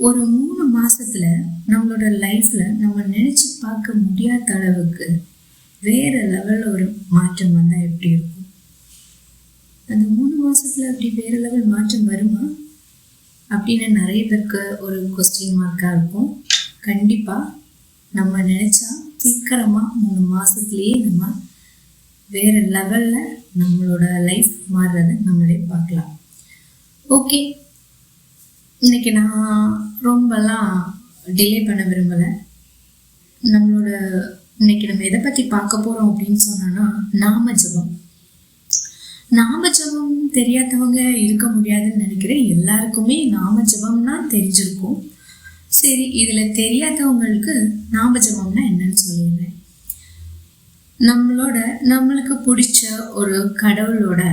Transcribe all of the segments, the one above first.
ஒரு 3 மாசத்துல நம்மளோட லைஃப்ல நம்ம நினைச்சு பார்க்க முடியாத அளவுக்கு வேற லெவல்ல ஒரு மாற்றம் வந்தா எப்படி இருக்கும்? அந்த 3 மாசத்துல அப்படி வேற லெவல் மாற்றம் வருமா அப்படின்னு நிறைய பேருக்கு ஒரு கொஸ்டின் மார்க்கா இருக்கும். கண்டிப்பா நம்ம நினைச்சா சீக்கிரமா 3 மாசத்துலயே நம்ம வேற லெவல்ல நம்மளோட லைஃப் மாறுறத நம்மளே பார்க்கலாம். ஓகே, இன்னைக்கு நான் ரொம்பலாம் டிலே பண்ண விரும்பலை. இன்னைக்கு நம்ம எதை பற்றி பார்க்க போகிறோம் அப்படின்னு சொன்னோன்னா, நாம ஜபம். நாம ஜபம் தெரியாதவங்க இருக்க முடியாதுன்னு நினைக்கிறேன். எல்லாருக்குமே நாம ஜபம்னா தெரிஞ்சிருக்கும். சரி, இதில் தெரியாதவங்களுக்கு நாம ஜபம்னா என்னன்னு சொல்லிடுறேன். நம்மளுக்கு பிடிச்ச ஒரு கடவுளோட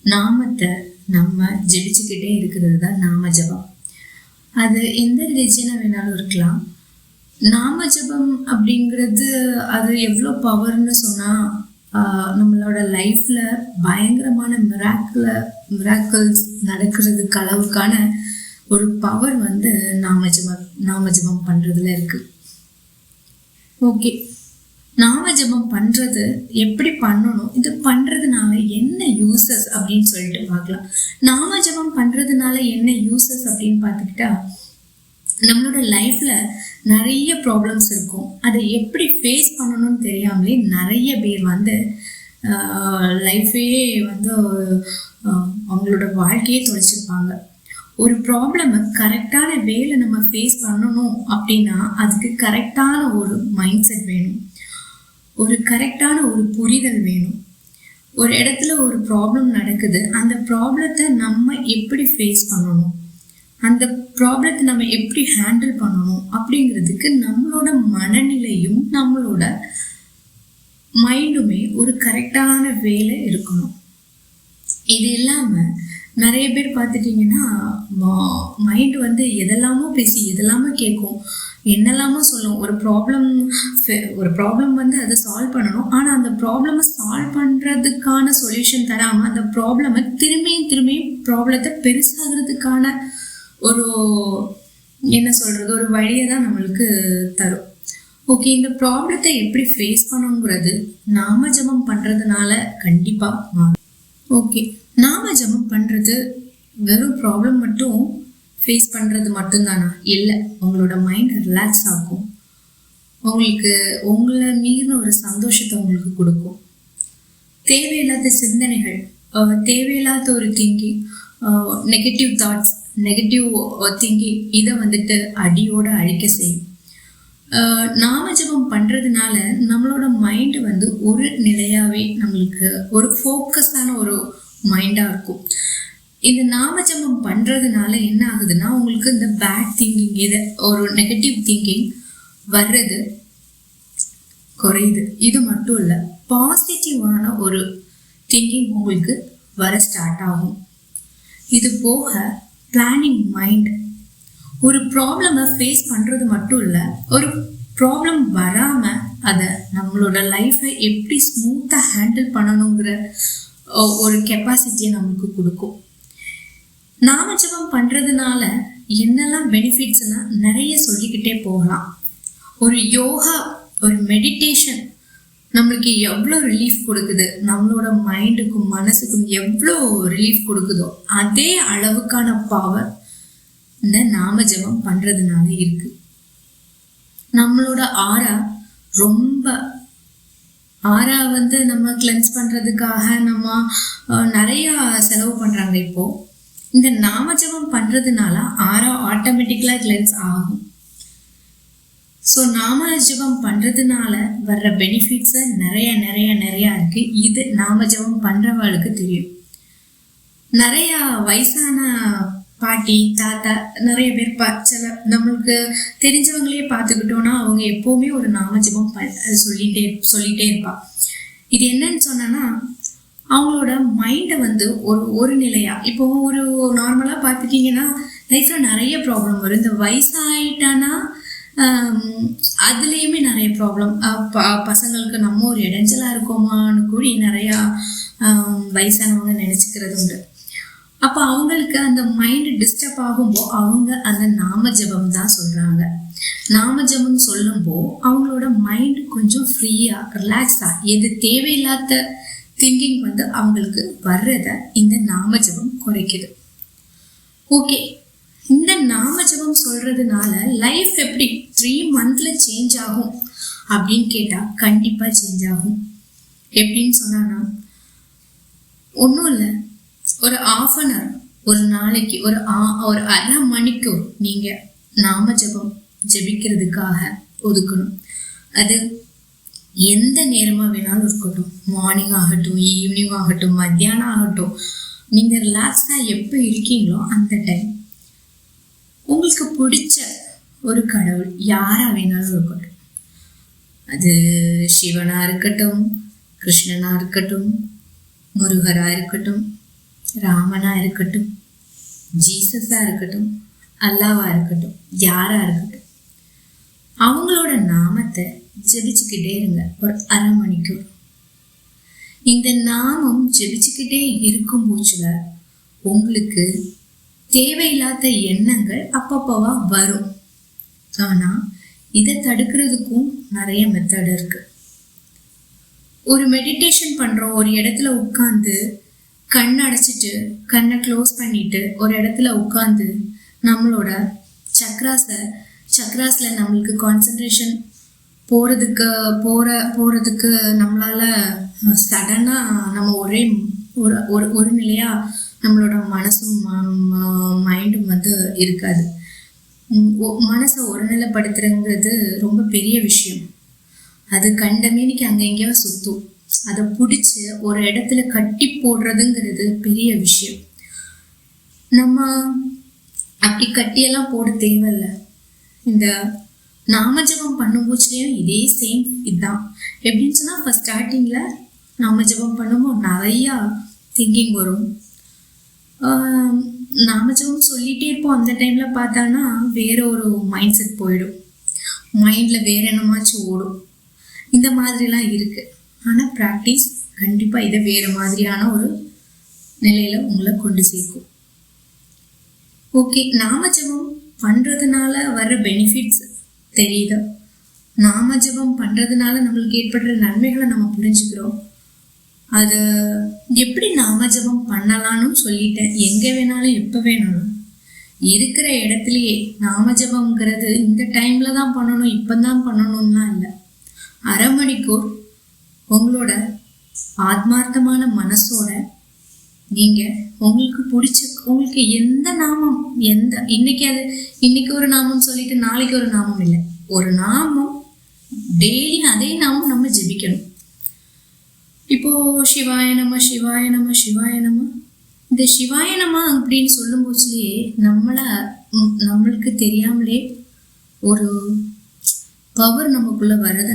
நாமத்தை நம்ம ஜெபிச்சுக்கிட்டே இருக்கிறது தான் நாம ஜபம். அது எந்த ரிலிஜனை வேணாலும் இருக்கலாம். நாம ஜபம் அப்படிங்கிறது அது எவ்வளோ பவர்னு சொன்னால், நம்மளோட லைஃப்பில் பயங்கரமான மிராக்கிள்ஸ் நடக்கிறதுக்கு அளவுக்கான ஒரு பவர் வந்து நாம ஜபம் பண்ணுறதுல இருக்குது. ஓகே, நாம ஜபம் பண்ணுறது எப்படி பண்ணணும், இது பண்ணுறதுனால என்ன யூசஸ் அப்படின்னு சொல்லிட்டு பார்க்கலாம். நாம ஜபம் பண்ணுறதுனால என்ன யூசஸ் அப்படின்னு பார்த்துக்கிட்டா, நம்மளோட லைஃப்பில் நிறைய ப்ராப்ளம்ஸ் இருக்கும். அதை எப்படி ஃபேஸ் பண்ணணும்னு தெரியாமலே நிறைய பேர் வந்து லைஃபையே வந்து அவங்களோட வாழ்க்கையே தொலைச்சிருப்பாங்க. ஒரு ப்ராப்ளமை கரெக்டான வேலை நம்ம ஃபேஸ் பண்ணணும் அப்படின்னா அதுக்கு கரெக்டான ஒரு மைண்ட் செட் வேணும், ஒரு கரெக்டான ஒரு புரிதல் வேணும். ஒரு இடத்துல ஒரு ப்ராப்ளம் நடக்குது, அந்த ப்ராப்ளத்தை நம்ம எப்படி ஃபேஸ் பண்ணணும், அந்த ப்ராப்ளத்தை நம்ம எப்படி ஹேண்டில் பண்ணணும் அப்படிங்கிறதுக்கு நம்மளோட மனநிலையும் நம்மளோட மைண்டுமே ஒரு கரெக்டான வேலை இருக்கணும். இது இல்லாமல் நிறைய பேர் பார்த்துட்டிங்கன்னா மைண்டு வந்து எதெல்லாமோ பேசி எதெல்லாமோ கேட்கும், என்னெல்லாமோ சொல்லும். ஒரு ப்ராப்ளம் வந்து அதை சால்வ் பண்ணணும், ஆனால் அந்த ப்ராப்ளமை சால்வ் பண்ணுறதுக்கான சொல்யூஷன் தராமல் அந்த ப்ராப்ளமை திரும்பியும் ப்ராப்ளத்தை பெருசாகிறதுக்கான ஒரு ஒரு வழியை தான் நம்மளுக்கு தரும். ஓகே, இந்த ப்ராப்ளத்தை எப்படி ஃபேஸ் பண்ணுங்கிறது நாம ஜபம் பண்ணுறதுனால கண்டிப்பாக மாறும். ஓகே, நாம ஜபம் பண்ணுறது வெறும் ப்ராப்ளம் மட்டும் ஃபேஸ் பண்ணுறது மட்டும்தானா? இல்லை, உங்களோட மைண்ட் ரிலாக்ஸ் ஆகும், உங்களுக்கு உங்களை மீறின ஒரு சந்தோஷத்தை உங்களுக்கு கொடுக்கும். தேவையில்லாத சிந்தனைகள், தேவையில்லாத ஒரு thinking, negative thoughts, negative thinking இதை வந்துட்டு அடியோட அழிக்க செய்யும். நாம ஜபம் பண்ணுறதுனால நம்மளோட மைண்டு வந்து ஒரு நிலையாகவே நம்மளுக்கு ஒரு ஃபோக்கஸான ஒரு மைண்டாக இருக்கும். இந்த நாம ஜபம் பண்ணுறதுனால என்ன ஆகுதுன்னா, உங்களுக்கு இந்த பேட் திங்கிங், இதை ஒரு நெகட்டிவ் திங்கிங் வர்றது குறையுது. இது மட்டும் இல்லை, பாசிட்டிவான ஒரு திங்கிங் உங்களுக்கு வர ஸ்டார்ட் ஆகும். இது போக பிளானிங் மைண்ட், ஒரு ப்ராப்ளமை ஃபேஸ் பண்ணுறது மட்டும் இல்லை, ஒரு ப்ராப்ளம் வராமல் அதை நம்மளோட லைஃப்பை எப்படி ஸ்மூத்தாக ஹேண்டில் பண்ணணுங்கிற ஒரு கெப்பாசிட்டியை நமக்கு கொடுக்கும். நாம ஜபம் பண்ணுறதுனால என்னெல்லாம் பெனிஃபிட்ஸ்லாம் நிறைய சொல்லிக்கிட்டே போகலாம். ஒரு யோகா, ஒரு மெடிடேஷன் நம்மளுக்கு எவ்வளோ ரிலீஃப் கொடுக்குது, நம்மளோட மைண்டுக்கும் மனசுக்கும் எவ்வளோ ரிலீஃப் கொடுக்குதோ அதே அளவுக்கான பவர் இந்த நாம ஜபம் பண்ணுறதுனால இருக்கு. நம்மளோட ஆரா வந்து நம்ம கிளென்ஸ் பண்ணுறதுக்காக நம்ம நிறையா செலவு பண்ணுறாங்க. இப்போது இந்த நாம ஜபம் பண்ணுறதுனால ஆரா ஆட்டோமேட்டிக்கலாக கிளென்ஸ் ஆகும். ஸோ நாம ஜபம் பண்ணுறதுனால வர்ற பெனிஃபிட்ஸை நிறையா இருக்குது. இது நாம ஜபம் பண்ணுறவங்களுக்கு தெரியும். நிறையா வயசான பாட்டி, தாத்தா, நிறைய பேர் சில நம்மளுக்கு தெரிஞ்சவங்களே பார்த்துக்கிட்டோன்னா அவங்க எப்போவுமே ஒரு நாம ஜபம் சொல்லிகிட்டே இருப்பா. இது என்னன்னு சொன்னோன்னா, அவங்களோட மைண்டை வந்து ஒரு நிலையாக, இப்போ ஒரு நார்மலாக பார்த்துட்டிங்கன்னா லைஃப்பில் நிறைய ப்ராப்ளம் வரும். இந்த வயசாயிட்டானா அதுலேயுமே நிறைய ப்ராப்ளம். பசங்களுக்கு நம்ம ஒரு இடைஞ்சலாக இருக்கோமான்னு கூடி நிறையா வயசானவங்க நினச்சிக்கிறது உண்டு. அப்ப அவங்களுக்கு அந்த மைண்ட் டிஸ்டர்ப் ஆகும்போ அவங்க அந்த நாம ஜபம் தான் சொல்றாங்க. நாம ஜபம் சொல்லும்போ அவங்களோட மைண்ட் கொஞ்சம் ஃப்ரீயா ரிலாக்ஸா, எது தேவையில்லாத திங்கிங் வந்து அவங்களுக்கு வர்றத இந்த நாம ஜபம் குறைக்குது. ஓகே, இந்த நாம ஜபம் சொல்றதுனால லைஃப் எப்படி 3 monthsல சேஞ்ச் ஆகும் அப்படின்னு கேட்டா கண்டிப்பா சேஞ்ச் ஆகும். எப்படின்னு சொன்னா, ஒன்றும் இல்லை, ஒரு 1/2 hour ஒரு நாளைக்கு ஒரு 1/2 மணிக்கூர் நீங்க நாம ஜபம் ஜபிக்கிறதுக்காக ஒதுக்கணும். அது எந்த நேரமா வேணாலும் இருக்கட்டும், மார்னிங் ஆகட்டும், ஈவினிங் ஆகட்டும், மத்தியானம் ஆகட்டும், நீங்க ரிலாக்ஸா எப்போ இருக்கீங்களோ அந்த டைம் உங்களுக்கு பிடிச்ச ஒரு கடவுள் யாரா வேணாலும் இருக்கட்டும், அது சிவனா இருக்கட்டும், கிருஷ்ணனா இருக்கட்டும், முருகரா இருக்கட்டும், ராமனா இருக்கட்டும், ஜீசஸா இருக்கட்டும், அல்லாவா இருக்கட்டும், யாரா இருக்கட்டும், அவங்களோட நாமத்தை ஜெபிச்சுக்கிட்டே இருங்க ஒரு 1/2 மணிக்கூர். இந்த நாமம் ஜெபிச்சுக்கிட்டே இருக்கும் போச்சுல உங்களுக்கு தேவையில்லாத எண்ணங்கள் அப்பப்பவா வரும். ஆனா இதை தடுக்கிறதுக்கும் நிறைய மெத்தட் இருக்கு. ஒரு மெடிடேஷன் பண்றோம், ஒரு இடத்துல உட்கார்ந்து கண்ணை அடைச்சிட்டு கண்ணை க்ளோஸ் பண்ணிட்டு ஒரு இடத்துல உட்கார்ந்து நம்மளோட சக்ராஸ்ல நம்மளுக்கு கான்சன்ட்ரேஷன் போறதுக்கு நம்மளால சடனா நம்ம ஒரு நிலையா நம்மளோட மனசும் மைண்டும் வந்து இருக்காது. மனசை ஒருநிலைப்படுத்துறங்கிறது ரொம்ப பெரிய விஷயம். அது கண்டமேனிக்கு அங்க எங்கேயோ சுத்தும். அதை பிடிச்சி ஒரு இடத்துல கட்டி போடுறதுங்கிறது பெரிய விஷயம். நம்ம அப்படி கட்டியெல்லாம் போட தேவையில்ல. இந்த நாமஜபம் பண்ணும்போதுலேயும் இதே சேம் இதுதான். எப்படின்னு சொன்னா, இப்போ ஸ்டார்டிங்ல நாமஜபம் பண்ணும்போது நிறையா திங்கிங் வரும். நாமஜபம் சொல்லிட்டே இருப்போம். அந்த டைம்ல பார்த்தானா வேற ஒரு மைண்ட் செட் போயிடும், மைண்ட்ல வேற என்னமாச்சும் ஓடும். இந்த மாதிரிலாம் இருக்கு. ஆனா ப்ராக்டிஸ் கண்டிப்பா இதை வேற மாதிரியான ஒரு நிலையில உங்களை கொண்டு சேர்க்கும். ஓகே, நாமஜபம் பண்றதுனால வர்ற பெனிஃபிட்ஸ் தெரியுது. நாமஜபம் பண்றதுனால நம்மளுக்கு ஏற்படுற நன்மைகளை நம்ம புரிஞ்சுக்கிறோம். அது எப்படி நாமஜபம் பண்ணலாம்னு சொல்லிட்டேன். எங்க வேணாலும் எப்ப வேணாலும் இருக்கிற இடத்துலயே நாமஜபம்ங்கிறது இந்த டைம்ல தான் பண்ணணும், இப்பதான் பண்ணணும்லாம் இல்லை. 1/2 மணிக்கூர் உங்களோட ஆத்மார்த்தமான மனசோட நீங்க உங்களுக்கு பிடிச்ச, உங்களுக்கு எந்த நாமம், இன்னைக்கு ஒரு நாமம் சொல்லிட்டு நாளைக்கு ஒரு நாமம் இல்லை, ஒரு நாமம் டெய்லி அதே நாமம் நம்ம ஜெபிக்கணும். இப்போ சிவாய நம சிவாய நம சிவாய நம, இந்த சிவாய நம அப்படின்னு சொல்லும் போச்சுலயே நம்மளுக்கு தெரியாமலே ஒரு பவர் நமக்குள்ள வர்றதை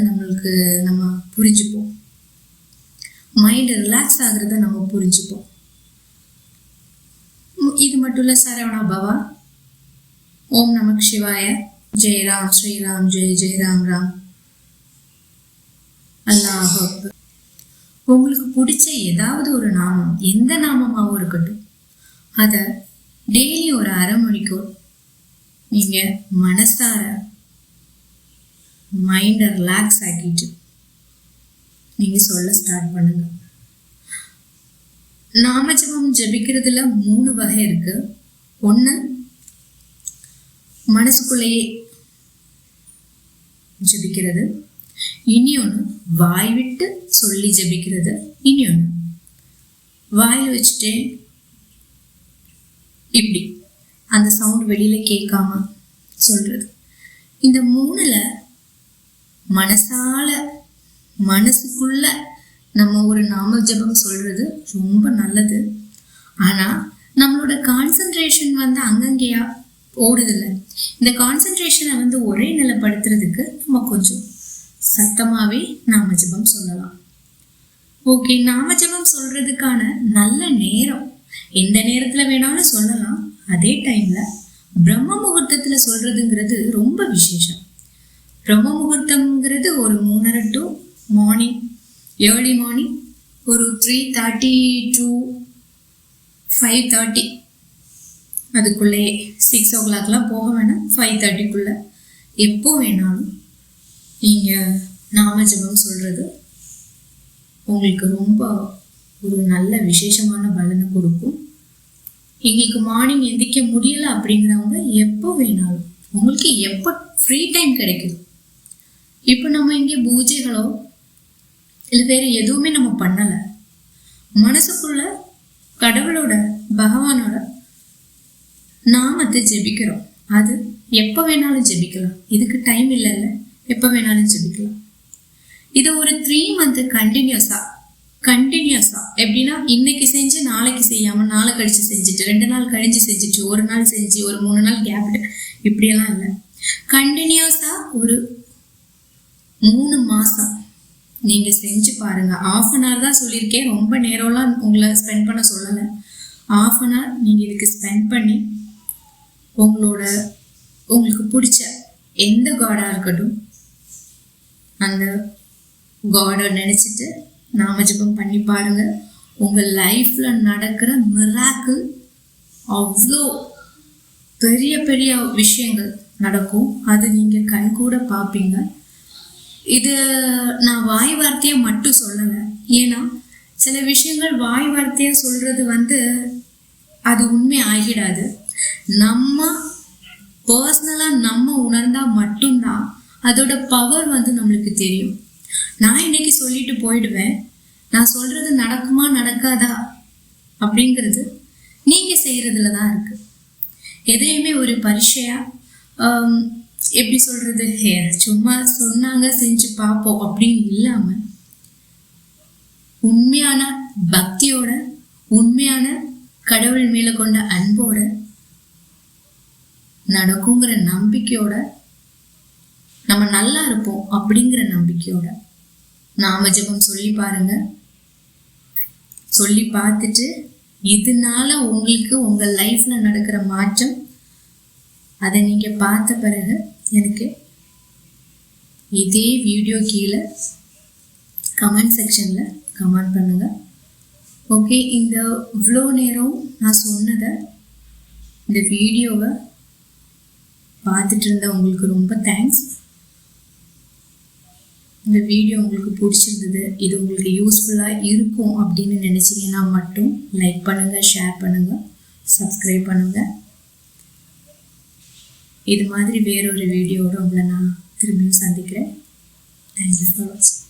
நம்ம புரிஞ்சுப்போம். மைண்ட் ரிலாக்ஸ் ஆகுறத நம்ம புரிஞ்சுப்போம். இது மட்டும் இல்ல, சரவணா பவா, ஓம் நமக் சிவாய, ஜெய் ராம் ஸ்ரீராம், ஜெய் ஜெய் ராம் ராம், அல்லாஹ் அக்பர். உங்களுக்கு பிடிச்ச ஏதாவது ஒரு நாமம், எந்த நாமமாகவும் இருக்கட்டும், அதை டெய்லி ஒரு 1/2 மணிக்கூர் நீங்க மனசார மைண்டை ரிலாக்ஸ் ஆக்கிட்டு நீங்க சொல்ல ஸ்டார்ட் பண்ணுங்க. நாமஜபம் ஜபிக்கிறதுல 3 வகை இருக்கு. ஒண்ணு மனசுக்குள்ளேயே ஜபிக்கிறது, இனி ஒன்று வாய் விட்டு சொல்லி ஜபிக்கிறது, இனி ஒன்று வாயில் வச்சுட்டே இப்படி அந்த சவுண்ட் வெளியில கேட்காம சொல்றது. இந்த 3ல மனசுக்குள்ள நம்ம ஒரு நாம ஜபம் சொல்றது ரொம்ப நல்லது. ஆனா நம்மளோட கான்சென்ட்ரேஷன் வந்து அங்கங்கேயா ஓடுதில்லை. இந்த கான்சென்ட்ரேஷனை வந்து ஒரே நிலைப்படுத்துறதுக்கு நம்ம கொஞ்சம் சத்தமாவே நாம ஜபம் சொல்லலாம். ஓகே, நாம ஜபம் சொல்றதுக்கான நல்ல நேரம் எந்த நேரத்துல வேணாலும் சொல்லலாம். அதே டைம்ல பிரம்ம முகூர்த்தத்துல சொல்றதுங்கிறது ரொம்ப விசேஷம். பிரம்ம முகூர்த்தம்ங்கிறது ஒரு 3:30 to மார்னிங், ஏர்லி மார்னிங் ஒரு 3:30 to 5:30 அதுக்குள்ளேயே 6 o'clockலாம் போக வேணாம். 5:30க்குள்ளே எப்போ வேணாலும் நீங்கள் நாம ஜெபம் சொல்கிறது உங்களுக்கு ரொம்ப ஒரு நல்ல விசேஷமான பலனை கொடுக்கும். எங்களுக்கு மார்னிங் எந்திரிக்க முடியலை அப்படிங்கிறவங்க எப்போ வேணாலும் உங்களுக்கு எப்போ ஃப்ரீ டைம் கிடைக்குது. இப்போ நம்ம இங்கே பூஜைகளோ இல்லை வேறு எதுவுமே நம்ம பண்ணலை. மனசுக்குள்ள கடவுளோட பகவானோட நாமத்தை ஜெபிக்கிறோம். அது எப்போ வேணாலும் ஜெபிக்கலாம். இதுக்கு டைம் இல்லைல்ல, எப்போ வேணாலும் ஜெபிக்கலாம். இதை ஒரு 3 month கண்டினியூஸா எப்படின்னா இன்னைக்கு செஞ்சு நாளைக்கு செய்யாமல் நாளை கழிச்சு செஞ்சுட்டு 2 நாள் கழிஞ்சு செஞ்சுட்டு 1 நாள் செஞ்சு ஒரு 3 நாள் கேப்டு இப்படியெல்லாம் இல்லை. கண்டினியூஸா ஒரு 3 மாதம் நீங்கள் செஞ்சு பாருங்கள். 1/2 தான் சொல்லியிருக்கேன், ரொம்ப நேரம்லாம் உங்களை ஸ்பெண்ட் பண்ண சொல்லலை. 1/2 நீங்கள் இதுக்கு ஸ்பெண்ட் பண்ணி உங்களுக்கு பிடிச்ச எந்த காடாக இருக்கட்டும் அந்த காடை நினச்சிட்டு நாம ஜெபம் பண்ணி பாருங்கள். உங்கள் லைஃப்பில் நடக்கிற மிராக்கிள் அவ்வளோ பெரிய பெரிய விஷயங்கள் நடக்கும். அது நீங்கள் கண்கூட பார்ப்பீங்க. இது நான் வாய் வார்த்தையாக மட்டும் சொல்லலை. ஏன்னா சில விஷயங்கள் வாய் வார்த்தையாக சொல்கிறது அது உண்மை ஆகிடாது. நம்ம பர்சனலாக நம்ம உணர்ந்தால் மட்டும்தான் அதோட பவர் நம்மளுக்கு தெரியும். நான் இன்னைக்கு சொல்லிட்டு போயிடுவேன், நான் சொல்கிறது நடக்குமா நடக்காதா அப்படிங்கிறது நீங்கள் செய்கிறதுல தான் இருக்குது. எதையுமே ஒரு பரீட்சையாக எப்படி சொல்கிறது, சும்மா சொன்னாங்க செஞ்சு பார்ப்போம் அப்படின்னு இல்லாமல் உண்மையான பக்தியோட உண்மையான கடவுள் மேலே கொண்ட அன்போட நடக்குங்கிற நம்பிக்கையோட நம்ம நல்லா இருப்போம் அப்படிங்கிற நம்பிக்கையோட நாம ஜெபம் சொல்லி பாருங்க. சொல்லி பார்த்துட்டு இதனால உங்களுக்கு உங்கள் லைஃப்பில் நடக்கிற மாற்றம் அதை நீங்கள் பார்த்த பிறகு எனக்கு இதே வீடியோ கீழே கமெண்ட் செக்ஷனில் கமெண்ட் பண்ணுங்கள். ஓகே, இந்த இவ்வளோ நேரம் நான் சொன்னதை இந்த வீடியோவை பார்த்துட்டு இருந்த உங்களுக்கு ரொம்ப தேங்க்ஸ். இந்த வீடியோ உங்களுக்கு பிடிச்சிருந்தது, இது உங்களுக்கு யூஸ்ஃபுல்லாக இருக்கும் அப்படின்னு நினச்சிங்கன்னா மட்டும் லைக் பண்ணுங்கள், ஷேர் பண்ணுங்கள், சப்ஸ்கிரைப் பண்ணுங்கள். இது மாதிரி வேறொரு வீடியோவோட உங்களை நான் திரும்பியும் சந்திக்கிறேன். தேங்க்யூ ஃபார் வாட்சிங்.